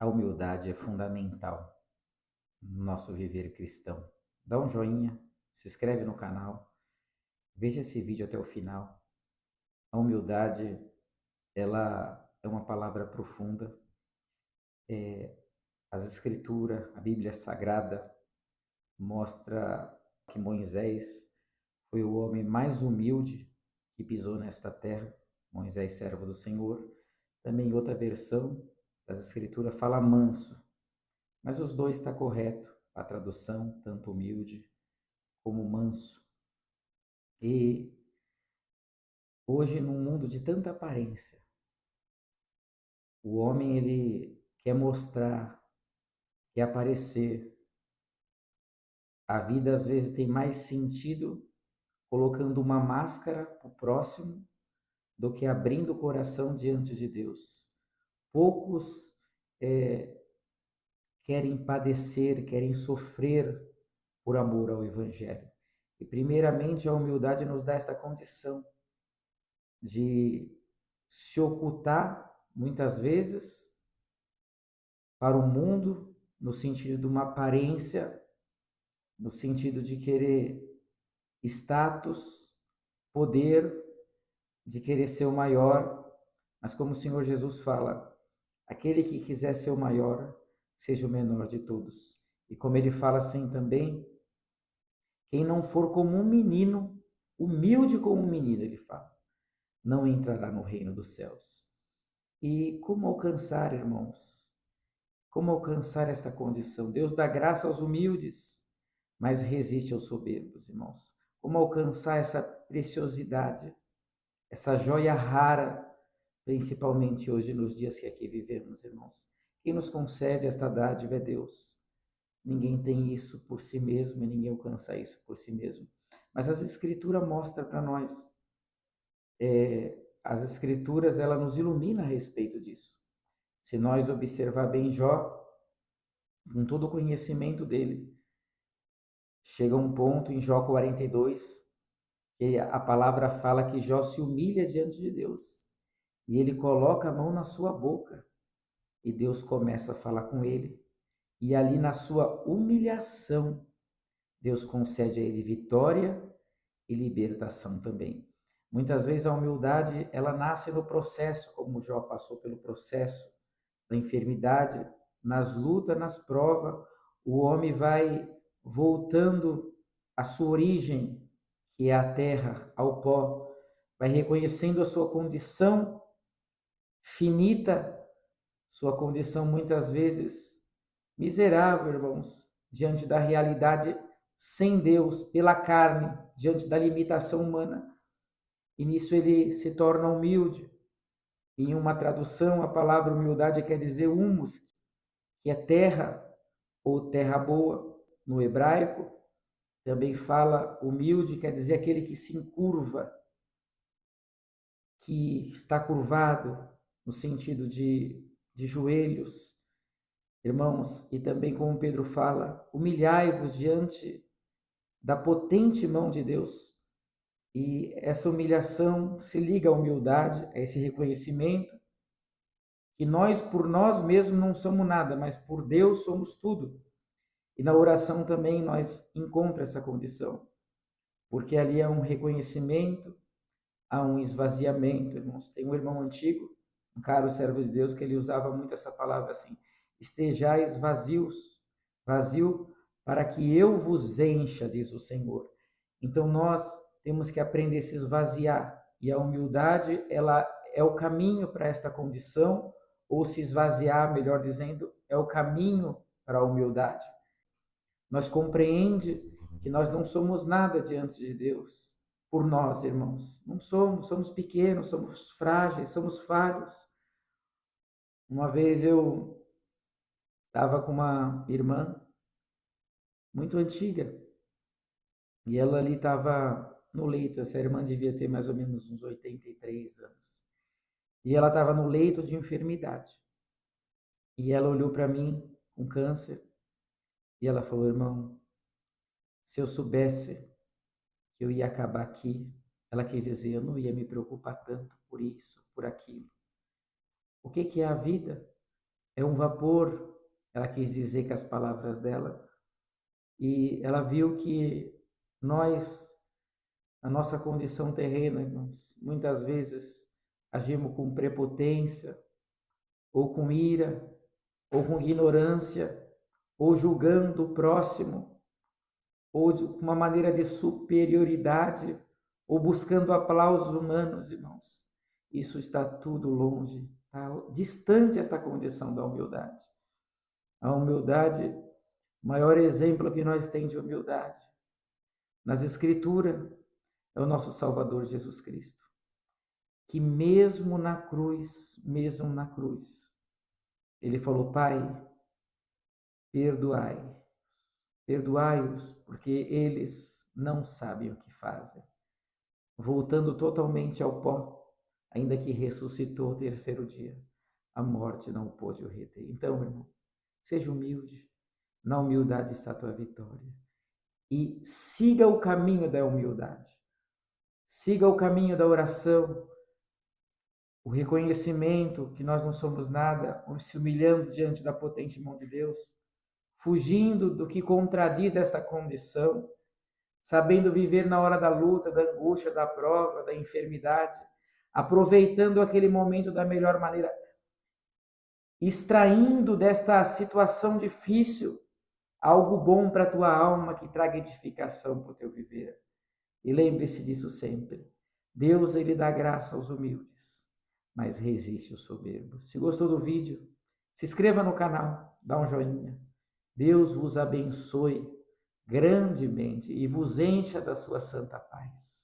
A humildade é fundamental no nosso viver cristão. Dá um joinha, se inscreve no canal, veja esse vídeo até o final. A humildade, ela é uma palavra profunda. As Escrituras, a Bíblia Sagrada, mostra que Moisés foi o homem mais humilde que pisou nesta terra. Moisés, servo do Senhor. Também em outra versão das Escrituras fala manso. Mas os dois está correto, a tradução, tanto humilde como manso. E hoje, num mundo de tanta aparência, o homem ele quer mostrar, quer aparecer. A vida às vezes tem mais sentido colocando uma máscara para o próximo do que abrindo o coração diante de Deus. Poucos querem padecer, querem sofrer por amor ao Evangelho. E primeiramente a humildade nos dá esta condição de se ocultar, muitas vezes, para o mundo, no sentido de uma aparência, no sentido de querer status, poder, de querer ser o maior. Mas como o Senhor Jesus fala, aquele que quiser ser o maior, seja o menor de todos. E como ele fala assim também, quem não for como um menino, humilde como um menino, ele fala, não entrará no reino dos céus. E como alcançar, irmãos? Como alcançar esta condição? Deus dá graça aos humildes, mas resiste aos soberbos, irmãos. Como alcançar essa preciosidade, essa joia rara, principalmente hoje nos dias que aqui vivemos, irmãos? Quem nos concede esta dádiva é Deus. Ninguém tem isso por si mesmo e ninguém alcança isso por si mesmo. Mas as Escrituras mostram para nós, as Escrituras, ela nos ilumina a respeito disso. Se nós observar bem Jó, com todo o conhecimento dele, chega um ponto em Jó 42, que a palavra fala que Jó se humilha diante de Deus. E ele coloca a mão na sua boca. E Deus começa a falar com ele. E ali na sua humilhação, Deus concede a ele vitória e libertação também. Muitas vezes a humildade, ela nasce no processo, como Jó passou pelo processo da enfermidade, nas lutas, nas provas, o homem vai voltando à sua origem, que é a terra, ao pó, vai reconhecendo a sua condição finita, sua condição muitas vezes miserável, irmãos, diante da realidade sem Deus, pela carne, diante da limitação humana. E nisso ele se torna humilde. Em uma tradução, a palavra humildade quer dizer humus, que é terra ou terra boa no hebraico. Também fala humilde, quer dizer aquele que se encurva, que está curvado, no sentido de joelhos. Irmãos, e também como Pedro fala, humilhai-vos diante da potente mão de Deus. E essa humilhação se liga à humildade, a esse reconhecimento que nós, por nós mesmos, não somos nada, mas por Deus somos tudo. E na oração também nós encontramos essa condição, porque ali há um reconhecimento, há um esvaziamento, irmãos. Tem um irmão antigo, um caro servo de Deus, que ele usava muito essa palavra assim: estejais vazios, vazio, para que eu vos encha, diz o Senhor. Então nós temos que aprender a se esvaziar, e a humildade, ela é o caminho para esta condição, ou se esvaziar, melhor dizendo, é o caminho para a humildade. Nós compreende que nós não somos nada diante de Deus, por nós, irmãos. Não somos, somos pequenos, somos frágeis, somos falhos. Uma vez eu estava com uma irmã muito antiga e ela ali estava no leito. Essa irmã devia ter mais ou menos uns 83 anos. E ela estava no leito de enfermidade. E ela olhou para mim com câncer e ela falou: irmão, se eu soubesse que eu ia acabar aqui, ela quis dizer, eu não ia me preocupar tanto por isso, por aquilo. O que é a vida? é um vapor, ela quis dizer com as palavras dela, e ela viu que nós, a nossa condição terrena, irmãos, muitas vezes agimos com prepotência, ou com ira, ou com ignorância, ou julgando o próximo, ou de uma maneira de superioridade, ou buscando aplausos humanos, irmãos. Isso está tudo longe, tá distante esta condição da humildade. A humildade, o maior exemplo que nós temos de humildade nas Escrituras é o nosso Salvador Jesus Cristo, que mesmo na cruz, ele falou: Pai, perdoai-os, porque eles não sabem o que fazem. Voltando totalmente ao pó, ainda que ressuscitou o terceiro dia, a morte não pôde o reter. Então, irmão, seja humilde, na humildade está a tua vitória. E siga o caminho da humildade, siga o caminho da oração, o reconhecimento que nós não somos nada, se humilhando diante da potente mão de Deus, fugindo do que contradiz esta condição, sabendo viver na hora da luta, da angústia, da prova, da enfermidade, aproveitando aquele momento da melhor maneira, extraindo desta situação difícil algo bom para a tua alma que traga edificação para o teu viver. E lembre-se disso sempre. Deus, ele dá graça aos humildes, mas resiste aos soberbos. Se gostou do vídeo, se inscreva no canal, dá um joinha. Deus vos abençoe grandemente e vos encha da sua santa paz.